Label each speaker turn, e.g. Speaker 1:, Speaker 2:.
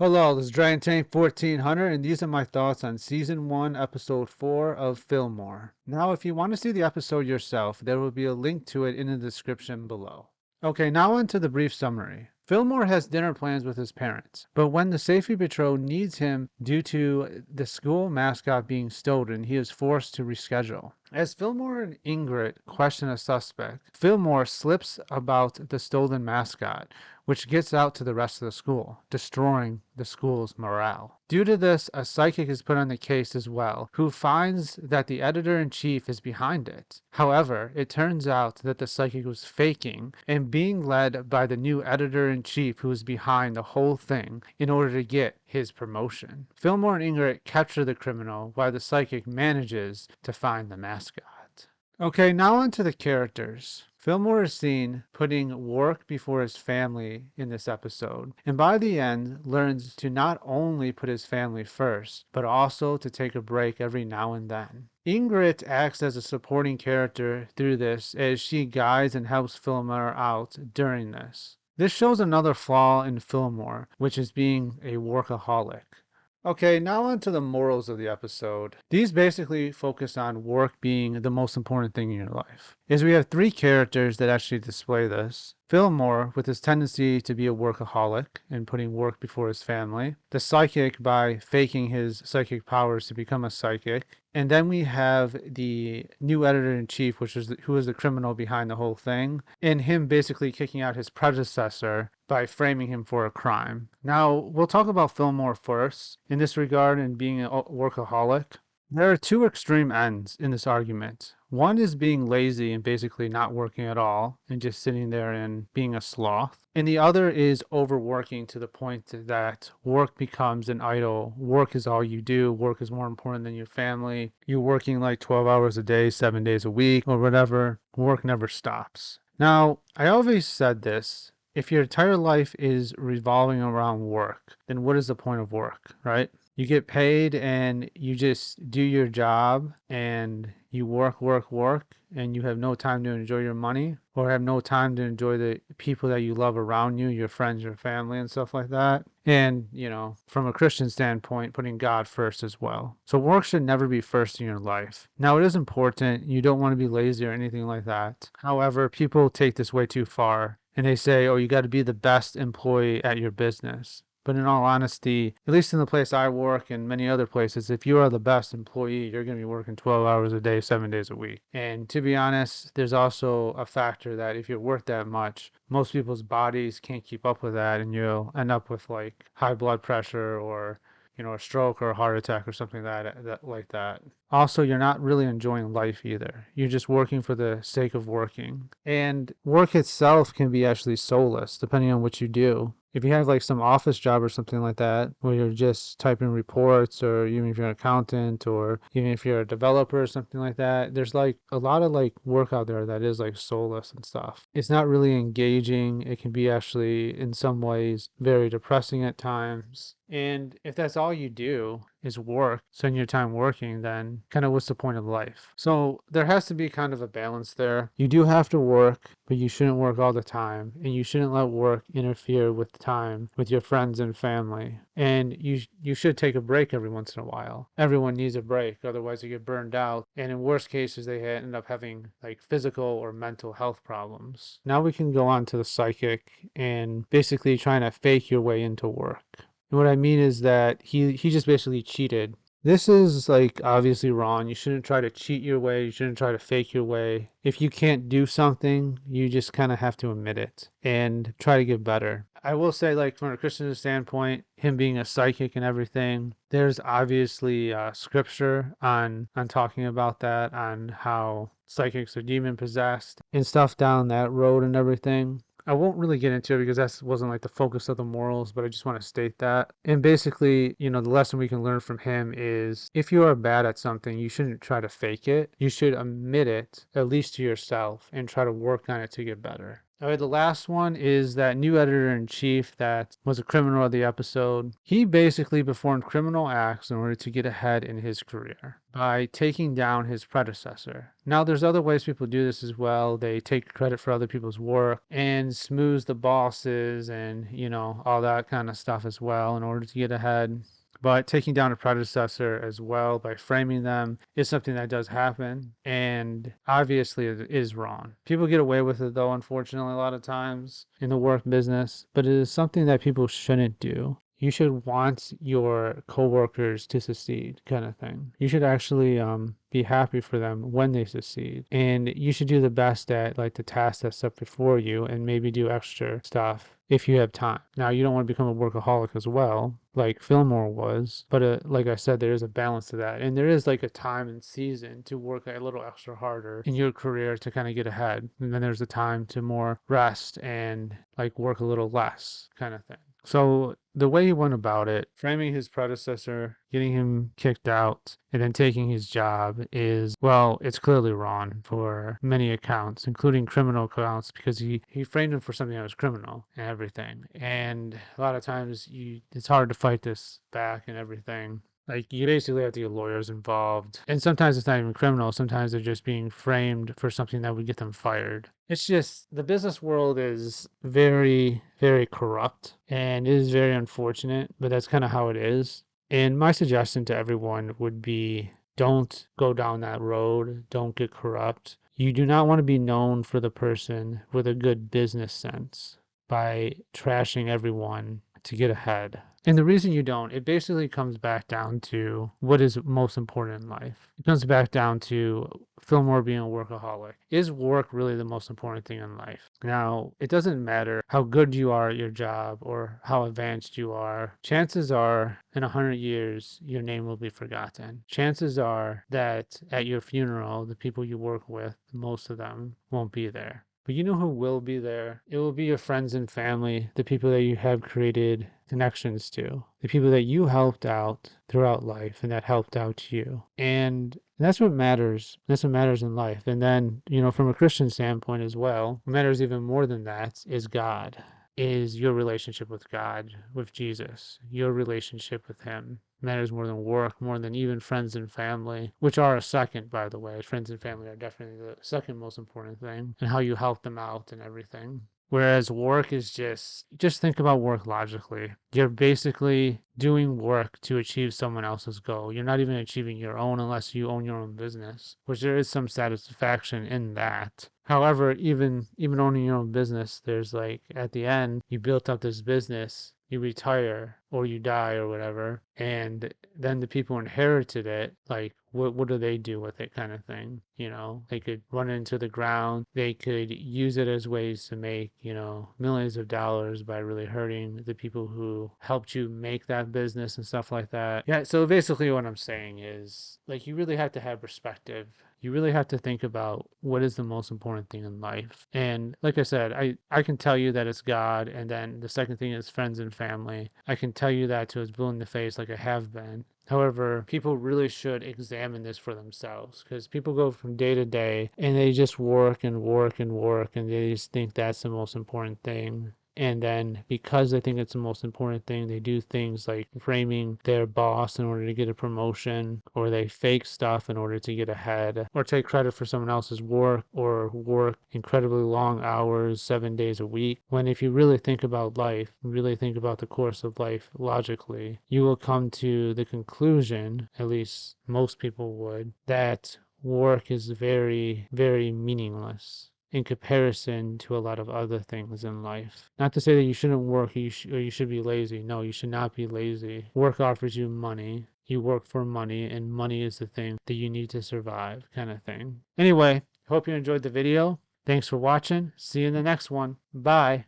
Speaker 1: Hello, this is Dragon Tank 1400, and these are my thoughts on Season 1, Episode 4 of Fillmore. Now, if you want to see the episode yourself, there will be a link to it in the description below. Okay, now on to the brief summary. Fillmore has dinner plans with his parents, but when the safety patrol needs him due to the school mascot being stolen, he is forced to reschedule. As Fillmore and Ingrid question a suspect, Fillmore slips about the stolen mascot, which gets out to the rest of the school, destroying the school's morale. Due to this, a psychic is put on the case as well, who finds that the editor-in-chief is behind it. However, it turns out that the psychic was faking and being led by the new editor-in-chief who is behind the whole thing in order to get his promotion. Fillmore and Ingrid capture the criminal while the psychic manages to find the mascot. Okay, now on to the characters. Fillmore is seen putting work before his family in this episode, and by the end learns to not only put his family first, but also to take a break every now and then. Ingrid acts as a supporting character through this as she guides and helps Fillmore out during this. This shows another flaw in Fillmore, which is being a workaholic. Okay, now on to the morals of the episode. These basically focus on work being the most important thing in your life. Is we have three characters that actually display this. Fillmore, with his tendency to be a workaholic and putting work before his family. The psychic by faking his psychic powers to become a psychic. And then we have the new editor-in-chief, who is the criminal behind the whole thing, and him basically kicking out his predecessor by framing him for a crime. Now, we'll talk about Fillmore first in this regard and being a workaholic. There are two extreme ends in this argument. One is being lazy and basically not working at all and just sitting there and being a sloth. And the other is overworking to the point that work becomes an idol. Work is all you do. Work is more important than your family. You're working like 12 hours a day, 7 days a week, or whatever. Work never stops. Now, I always said this. If your entire life is revolving around work, then what is the point of work, right? You get paid and you just do your job and you work, and you have no time to enjoy your money or have no time to enjoy the people that you love around you, your friends, your family, and stuff like that. And, from a Christian standpoint, putting God first as well. So work should never be first in your life. Now, it is important. You don't want to be lazy or anything like that. However, people take this way too far and they say, oh, you got to be the best employee at your business. But in all honesty, at least in the place I work and many other places, if you are the best employee, you're going to be working 12 hours a day, 7 days a week. And to be honest, there's also a factor that if you're worth that much, most people's bodies can't keep up with that, and you'll end up with like high blood pressure or a stroke or a heart attack or something like that. Also, you're not really enjoying life either. You're just working for the sake of working. And work itself can be actually soulless, depending on what you do. If you have like some office job or something like that, where you're just typing reports, or even if you're an accountant, or even if you're a developer or something like that, there's like a lot of like work out there that is like soulless and stuff. It's not really engaging. It can be actually in some ways very depressing at times. And if that's all you do is work, spend your time working, then kind of what's the point of life? So there has to be kind of a balance there. You do have to work, but you shouldn't work all the time, and you shouldn't let work interfere with time with your friends and family. And you should take a break every once in a while. Everyone needs a break, otherwise you get burned out. And in worst cases, they end up having like physical or mental health problems. Now we can go on to the psychic and basically trying to fake your way into work. And what I mean is that he just basically cheated. This is like obviously wrong. You shouldn't try to cheat your way. You shouldn't try to fake your way. If you can't do something, you just kind of have to admit it and try to get better. I will say, like, from a Christian standpoint, him being a psychic and everything, there's obviously scripture on talking about that, on how psychics are demon possessed and stuff down that road and everything. I won't really get into it because that wasn't like the focus of the morals, but I just want to state that. And basically, the lesson we can learn from him is if you are bad at something, you shouldn't try to fake it. You should admit it, at least to yourself, and try to work on it to get better. All right, the last one is that new editor-in-chief that was a criminal of the episode. He basically performed criminal acts in order to get ahead in his career by taking down his predecessor. Now, there's other ways people do this as well. They take credit for other people's work and smooth the bosses and, all that kind of stuff as well in order to get ahead. But taking down a predecessor as well by framing them is something that does happen, and obviously it is wrong. People get away with it, though, unfortunately, a lot of times in the work business, but it is something that people shouldn't do. You should want your coworkers to succeed, kind of thing. You should actually be happy for them when they succeed, and you should do the best at like the task that's set before you, and maybe do extra stuff if you have time. Now, you don't want to become a workaholic as well, like Fillmore was, but like I said, there is a balance to that, and there is like a time and season to work a little extra harder in your career to kind of get ahead, and then there's a time to more rest and like work a little less, kind of thing. So the way he went about it, framing his predecessor, getting him kicked out, and then taking his job is, well, it's clearly wrong for many accounts, including criminal accounts, because he framed him for something that was criminal and everything. And a lot of times it's hard to fight this back and everything. Like, you basically have to get lawyers involved. And sometimes it's not even criminal. Sometimes they're just being framed for something that would get them fired. It's just, the business world is very, very corrupt, and it is very unfortunate, but that's kind of how it is. And my suggestion to everyone would be, don't go down that road. Don't get corrupt. You do not want to be known for the person with a good business sense by trashing everyone to get ahead. And the reason you don't, it basically comes back down to what is most important in life. It comes back down to Fillmore being a workaholic. Is work really the most important thing in life? Now, it doesn't matter how good you are at your job or how advanced you are. Chances are, in 100 years, your name will be forgotten. Chances are that at your funeral, the people you work with, most of them won't be there. But you know who will be there? It will be your friends and family, the people that you have created connections to, the people that you helped out throughout life and that helped out you. And that's what matters. That's what matters in life. And then, from a Christian standpoint as well, what matters even more than that is God. Is your relationship with God, with Jesus, your relationship with Him matters more than work, more than even friends and family, which are a second, by the way. Friends and family are definitely the second most important thing, and how you help them out and everything. Whereas work is just think about work logically. You're basically doing work to achieve someone else's goal. You're not even achieving your own unless you own your own business, which there is some satisfaction in that. However, even owning your own business, there's like, at the end, you built up this business, you retire or you die or whatever, and then the people inherited it, like what do they do with it, kind of thing. They could run it into the ground, they could use it as ways to make millions of dollars by really hurting the people who helped you make that business and stuff like that. Yeah, so basically what I'm saying is, like, you really have to have perspective. You really have to think about what is the most important thing in life. And like I said, I can tell you that it's God, and then the second thing is friends and family. I can tell you that to his blue in the face, like I have been. However, people really should examine this for themselves, because people go from day to day and they just work and work and work, and they just think that's the most important thing. And then because they think it's the most important thing, they do things like framing their boss in order to get a promotion, or they fake stuff in order to get ahead, or take credit for someone else's work, or work incredibly long hours, 7 days a week. When if you really think about life, really think about the course of life logically, you will come to the conclusion, at least most people would, that work is very, very meaningless in comparison to a lot of other things in life. Not to say that you shouldn't work or you should be lazy. No, you should not be lazy. Work offers you money. You work for money, and money is the thing that you need to survive, kind of thing. Anyway, hope you enjoyed the video. Thanks for watching. See you in the next one. Bye.